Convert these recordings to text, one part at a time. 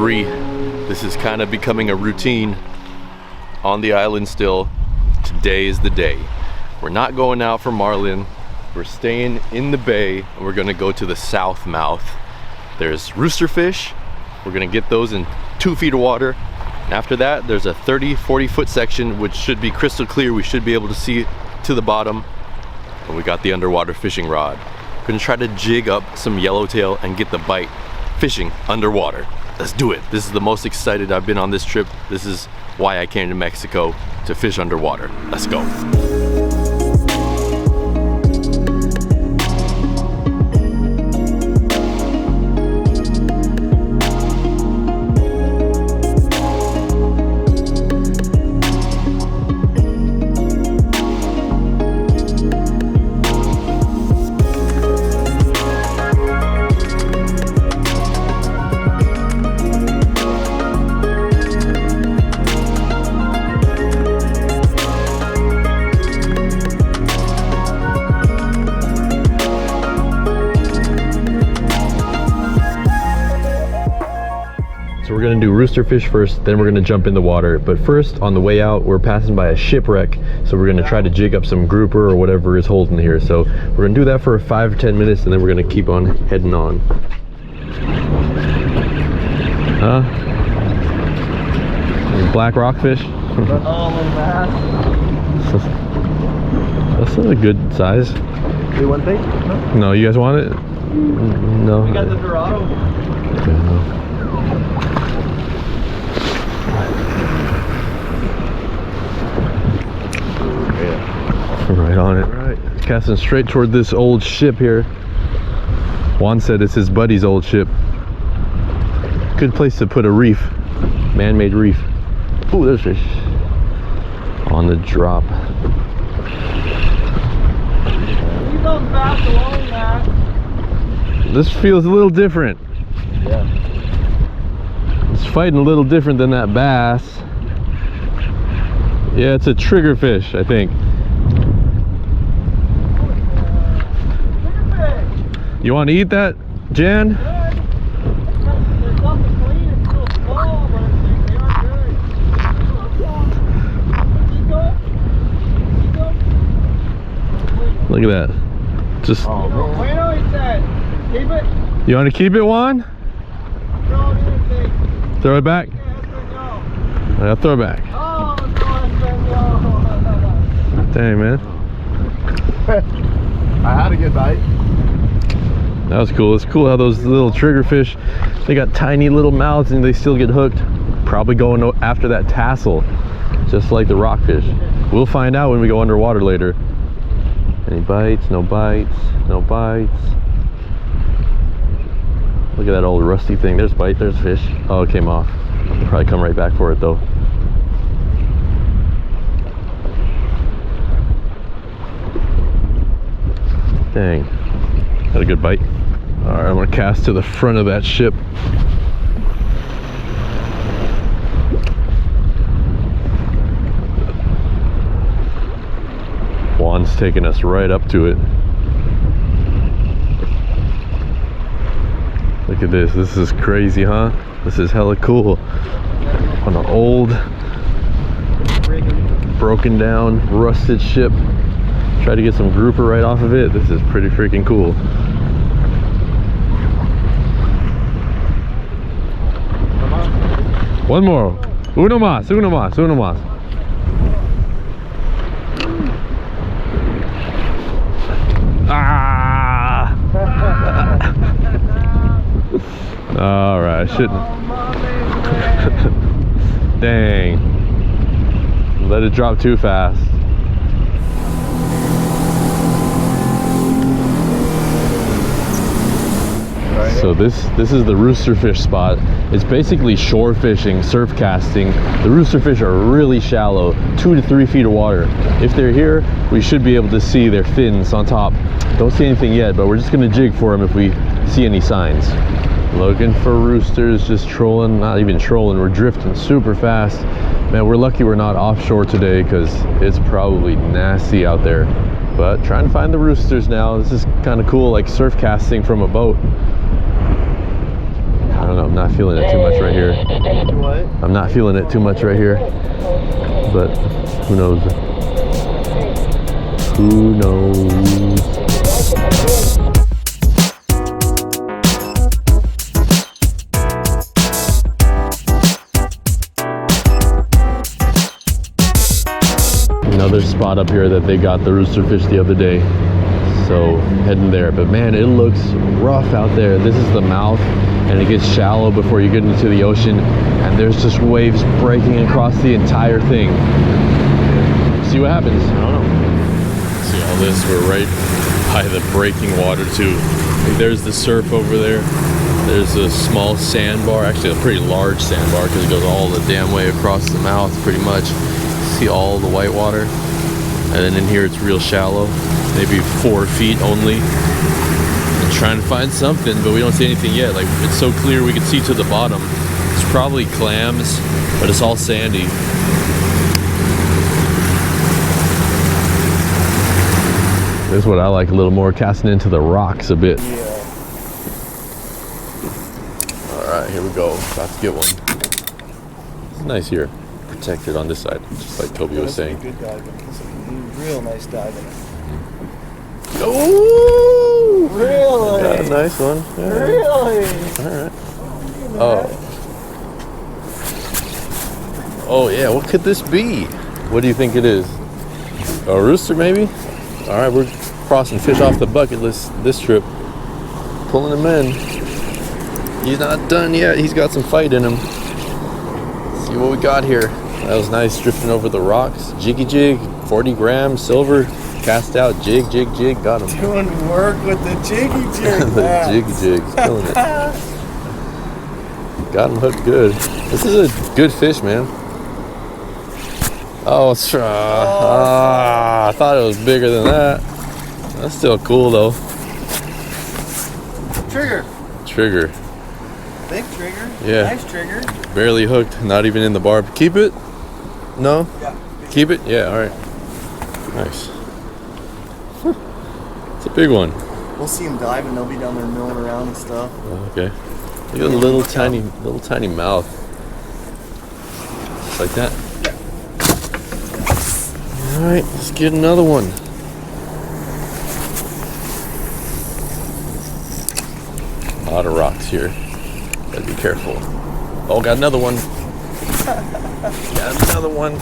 3. This is kind of becoming a routine on the island still. Today is the day. We're not going out for marlin. We're staying in the bay and we're gonna go to the south mouth. There's roosterfish. We're gonna get those in 2 feet of water. And after that, there's a 30-40 foot section which should be crystal clear. We should be able to see to the bottom. And we got the underwater fishing rod. We're gonna try to jig up some yellowtail and get the bite fishing underwater. Let's do it. This is the most excited I've been on this trip. This is why I came to Mexico, to fish underwater. Let's go. So we're gonna do roosterfish first, then we're gonna jump in the water. But first, on the way out, we're passing by a shipwreck. So we're gonna try to jig up some grouper or whatever is holding here. So we're gonna do that for 5 or 10 minutes and then we're gonna keep on heading on. Huh? Black rockfish? That's not a good size. Do you want thing? No, you guys want it? No. We got the Dorado. Okay, no. Right on it. Right, casting straight toward this old ship here. Juan said it's his buddy's old ship. Good place to put a reef, man-made reef. Ooh, there's fish on the drop. You don't fast along that. This feels a little different. Yeah. It's fighting a little different than that bass. Yeah, it's a triggerfish, I think. You want to eat that, Jan? Look at that. Just. You want to keep it, Juan? Throw it back? Yeah, throw it back. Dang, man. I had a good bite. That was cool. It's cool how those little triggerfish, they got tiny little mouths and they still get hooked. Probably going after that tassel, just like the rockfish. We'll find out when we go underwater later. Any bites? No bites. No bites. Look at that old rusty thing. There's bite. There's fish. Oh, it came off. I'll probably come right back for it though. Dang. Had a good bite. All right, I'm gonna cast to the front of that ship. Juan's taking us right up to it. Look at this. This is crazy, huh? This is hella cool. On an old, broken down, rusted ship. Try to get some grouper right off of it. This is pretty freaking cool. One more. Uno más, uno más, uno más. Ah! All right, shouldn't. Dang. Let it drop too fast. So this is the roosterfish spot. It's basically shore fishing, surf casting. The roosterfish are really shallow, 2 to 3 feet of water. If they're here, we should be able to see their fins on top. Don't see anything yet, but we're just gonna jig for them if we see any signs. Looking for roosters, just trolling, not even trolling, we're drifting super fast. Man, we're lucky we're not offshore today because it's probably nasty out there. But trying to find the roosters now. This is kind of cool, like surf casting from a boat. I don't know, I'm not feeling it too much right here. What? I'm not feeling it too much right here. But who knows? Who knows? Another spot up here that they got the roosterfish the other day. So heading there, but man, it looks rough out there. This is the mouth, and it gets shallow before you get into the ocean, and there's just waves breaking across the entire thing. See what happens. I don't know. See all this? We're right by the breaking water too. Like, there's the surf over there. There's a small sandbar, actually a pretty large sandbar because it goes all the damn way across the mouth pretty much. See all the white water, and then in here it's real shallow, maybe 4 feet only. I'm trying to find something, but we don't see anything yet. Like, it's so clear we can see to the bottom. It's probably clams, but it's all sandy. This is what I like a little more, casting into the rocks a bit. Yeah. All right, here we go. About to get one. It's nice here. Protected on this side, just like Toby was saying. Good diving. That's a real nice diving. Oh, Really? got a nice one. Yeah. Really? All right. Oh. Oh yeah. What could this be? What do you think it is? A rooster, maybe? All right, we're crossing fish off the bucket list this trip. Pulling him in. He's not done yet. He's got some fight in him. Let's see what we got here. That was nice, drifting over the rocks. Jiggy jig, 40 grams, silver, cast out, jig, jig, jig, got him. Doing work with the jiggy jig. The jiggy jig's killing it. Got him hooked good. This is a good fish, man. Oh, I thought it was bigger than that. That's still cool though. Trigger. Trigger. Big trigger. Yeah. Nice trigger. Barely hooked, not even in the barb. Keep it? No? Yeah. Keep it? Yeah, alright. Nice. It's a big one. We'll see them dive and they'll be down there milling around and stuff. Oh, okay. Look at the little tiny mouth. Just like that. Alright, let's get another one. A lot of rocks here. Gotta be careful. Oh, got another one. Got another one.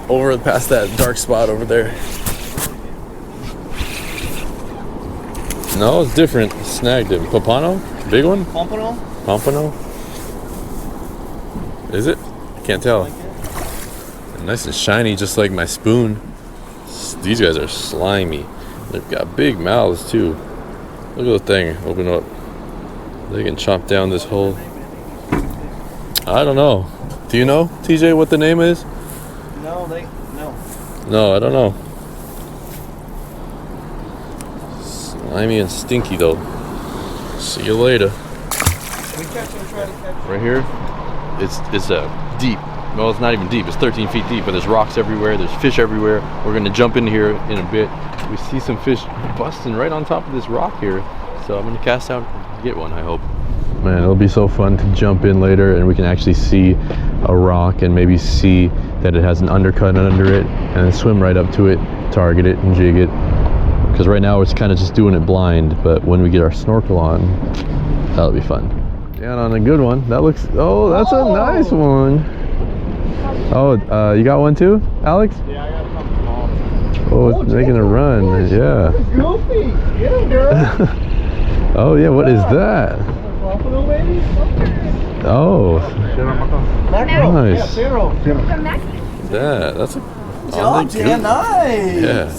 Over past that dark spot over there. No, it's different. Snagged him. Pompano? Big one? Pompano? Pompano? Is it? I can't tell. Nice and shiny, just like my spoon. These guys are slimy. They've got big mouths too. Look at the thing. Open up. They can chomp down this hole. I don't know. Do you know, TJ, what the name is? No. No, I don't know. Slimy and stinky though. See you later. We catch them, try to catch Right here, it's a deep. Well, it's not even deep. It's 13 feet deep, but there's rocks everywhere. There's fish everywhere. We're gonna jump in here in a bit. We see some fish busting right on top of this rock here. So I'm gonna cast out and get one, I hope. Man, it'll be so fun to jump in later and we can actually see a rock and maybe see that it has an undercut under it and then swim right up to it, target it and jig it. Because right now it's kind of just doing it blind, but when we get our snorkel on, that'll be fun. Down on a good one. That looks, oh, that's a nice one. Oh, you got one too, Alex? Yeah, I got a couple small. Oh, it's making a run. Yeah. Goofy. Get him, girl. Oh yeah, what is that? Pompano, baby? Oh, Mackerel. nice. Yeah, That's a John, yeah, nice. Yeah.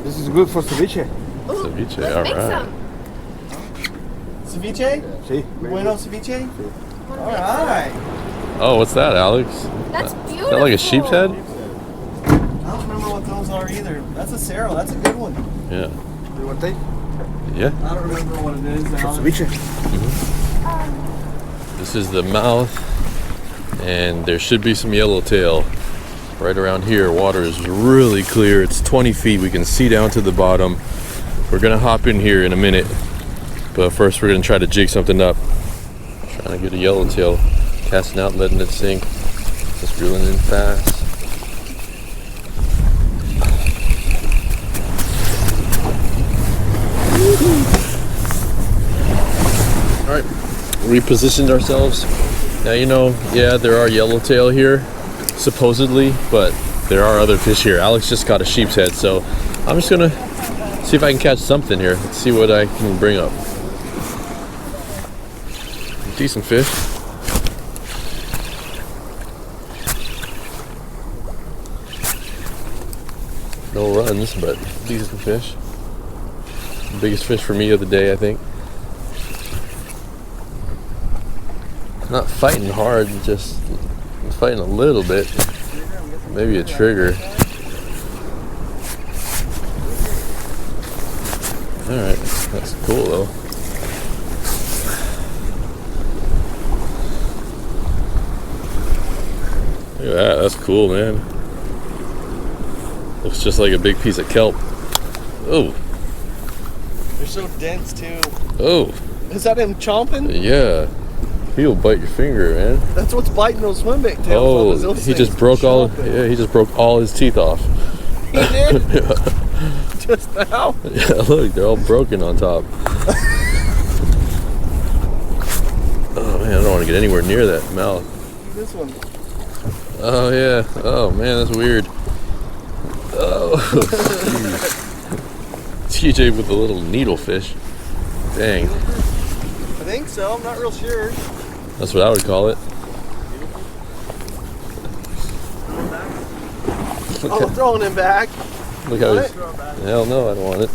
This is good for ceviche. Ceviche, all right. Ceviche? Si. Bueno ceviche? All right. Oh, what's that, Alex? That's Is beautiful. that like a sheep's head? I don't remember what those are either. That's a Cerro. That's a good one. Yeah. You want to take? Yeah. I don't remember what it is now. Ceviche. This is the mouth, and there should be some yellowtail right around here. Water is really clear. It's 20 feet. We can see down to the bottom. We're gonna hop in here in a minute, but first we're gonna try to jig something up. Trying to get a yellowtail, casting out, letting it sink, just reeling in fast. Alright, repositioned ourselves. Now, you know, yeah, there are yellowtail here, supposedly, but there are other fish here. Alex just caught a sheep's head, so I'm just gonna see if I can catch something here. Let's see what I can bring up. Decent fish. No runs, but decent fish. Biggest fish for me of the day, I think. Not fighting hard, just fighting a little bit. Maybe a trigger. Alright, that's cool though. Look at that, that's cool, man. Looks just like a big piece of kelp. Oh. They're so dense too. Oh. Is that him chomping? Yeah. He'll bite your finger, man. That's what's biting those swim bait tails. Oh, he just broke all. Yeah, he just broke all his teeth off. He did? Yeah. Just now? Yeah, look, they're all broken on top. Oh man, I don't want to get anywhere near that mouth. This one. Oh yeah. Oh man, that's weird. Oh. TJ with a little needlefish. Dang. I think so. I'm not real sure. That's what I would call it. Oh, throwing him back. Look how he's. Hell no, I don't want it.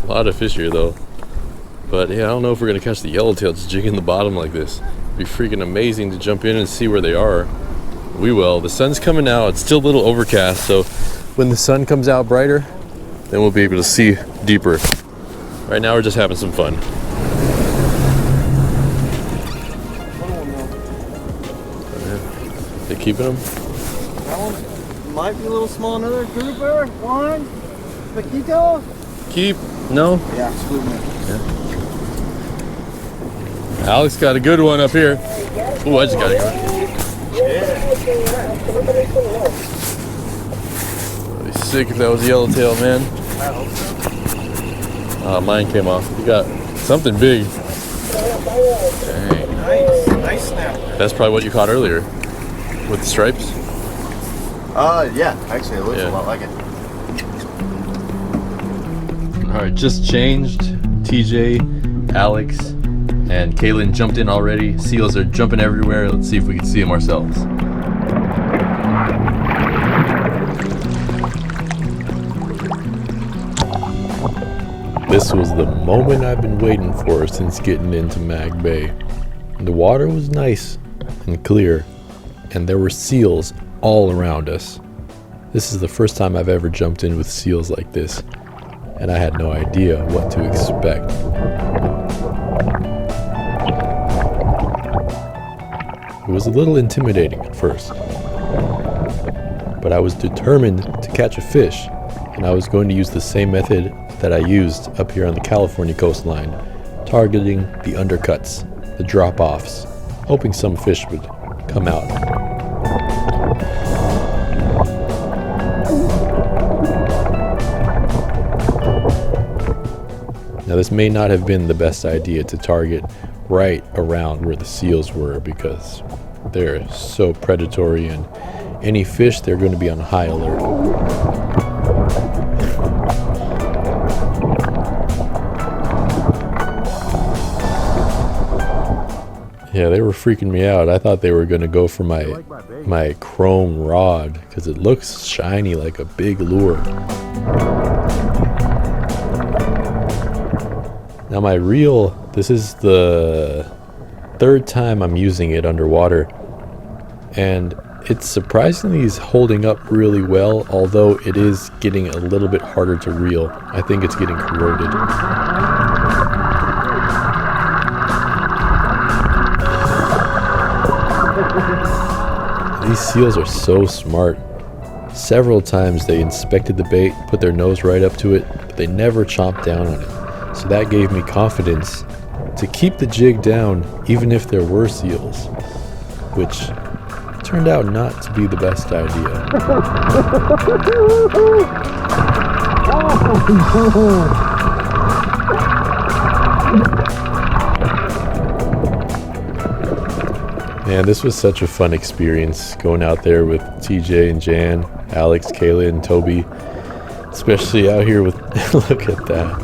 A lot of fish here though. But yeah, I don't know if we're gonna catch the yellowtail just jigging the bottom like this. It'd be freaking amazing to jump in and see where they are. We will. The sun's coming out. It's still a little overcast, so when the sun comes out brighter, then we'll be able to see deeper. Right now we're just having some fun. They keeping them? That one might be a little small. Another grouper. One. Paquito. Keep. No? Yeah, excuse me. Yeah. Alex got a good one up here. Ooh, I just got a good one. I'd be sick if that was a yellowtail, man. I hope so. Mine came off. You got something big. Dang. Nice snap. That's probably what you caught earlier with the stripes. Yeah. Actually, it looks a lot like it. All right, just changed. TJ, Alex, and Kaylin jumped in already. Seals are jumping everywhere. Let's see if we can see them ourselves. This was the moment I've been waiting for since getting into Mag Bay. The water was nice and clear, and there were seals all around us. This is the first time I've ever jumped in with seals like this, and I had no idea what to expect. It was a little intimidating at first, but I was determined to catch a fish, and I was going to use the same method that I used up here on the California coastline, targeting the undercuts, the drop-offs, hoping some fish would come out. Now this may not have been the best idea to target right around where the seals were, because they're so predatory, and any fish, they're going to be on high alert. Yeah, they were freaking me out. I thought they were going to go for my chrome rod, because it looks shiny like a big lure. Now my reel, this is the third time I'm using it underwater, and it's surprisingly holding up really well, although it is getting a little bit harder to reel. I think it's getting corroded. These seals are so smart. Several times they inspected the bait, put their nose right up to it, but they never chomped down on it. So that gave me confidence to keep the jig down even if there were seals, which turned out not to be the best idea. Man, this was such a fun experience going out there with TJ and Jan, Alex, Kayla, and Toby, especially out here with look at that.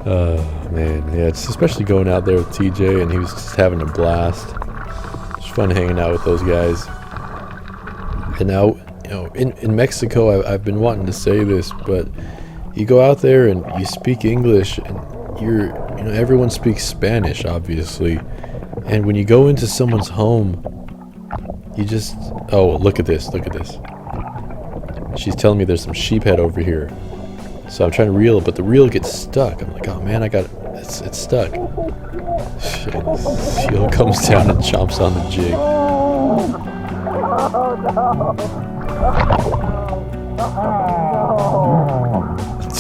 Oh man, yeah, it's especially going out there with TJ, and he was just having a blast. It's fun hanging out with those guys. And now, you know, in Mexico, I've been wanting to say this, but you go out there and you speak English, and everyone speaks Spanish, obviously. And when you go into someone's home, you just, oh, look at this. She's telling me there's some sheep head over here. So I'm trying to reel it, but the reel gets stuck. I'm like, oh man, it's stuck. Shit. Seal comes down and chomps on the jig.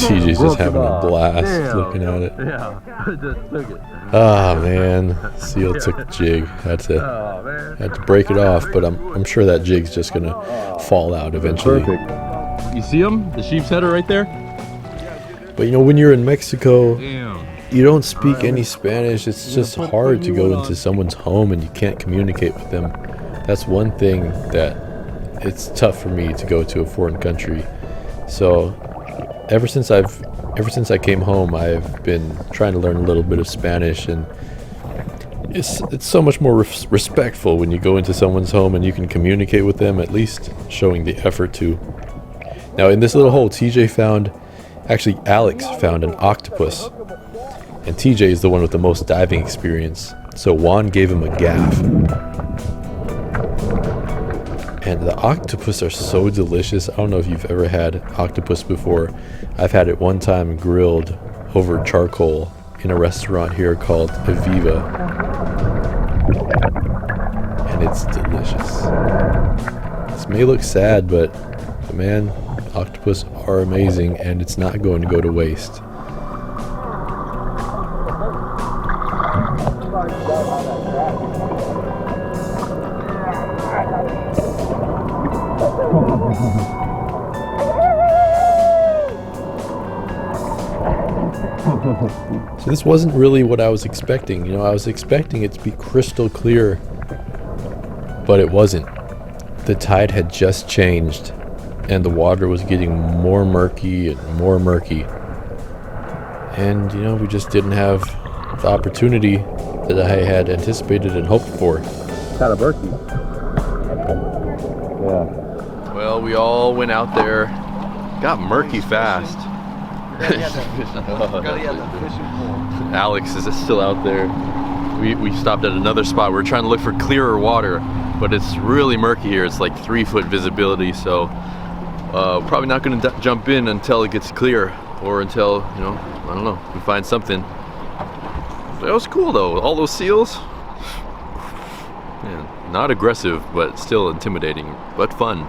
TJ's just having a blast looking at it. Yeah, I just took it. Ah man, seal took the jig. Had to break it off, but I'm sure that jig's just gonna fall out eventually. Perfect. You see them? The sheep's head are right there. But you know, when you're in Mexico, Damn. you don't speak any Spanish. It's just hard to go into someone's home and you can't communicate with them. That's one thing that it's tough for me to go to a foreign country. So ever since I came home, I've been trying to learn a little bit of Spanish, and it's so much more respectful when you go into someone's home and you can communicate with them, at least showing the effort to. Now in this little hole, Alex found an octopus, and TJ is the one with the most diving experience, so Juan gave him a gaff. And the octopus are so delicious. I don't know if you've ever had octopus before. I've had it one time grilled over charcoal in a restaurant here called Aviva, and it's delicious. This may look sad, but man, octopus are amazing, and it's not going to go to waste. So this wasn't really what I was expecting. You know, I was expecting it to be crystal clear, but it wasn't. The tide had just changed, and the water was getting more murky and more murky. And, you know, we just didn't have the opportunity that I had anticipated and hoped for. Kind of murky. Yeah. Well, we all went out there, got murky fast. Alex is still out there. We stopped at another spot. We're trying to look for clearer water, but it's really murky here. It's like 3-foot visibility, so probably not going to jump in until it gets clear, or until, you know, I don't know, we find something. But it was cool though. All those seals, man, not aggressive, but still intimidating, but fun.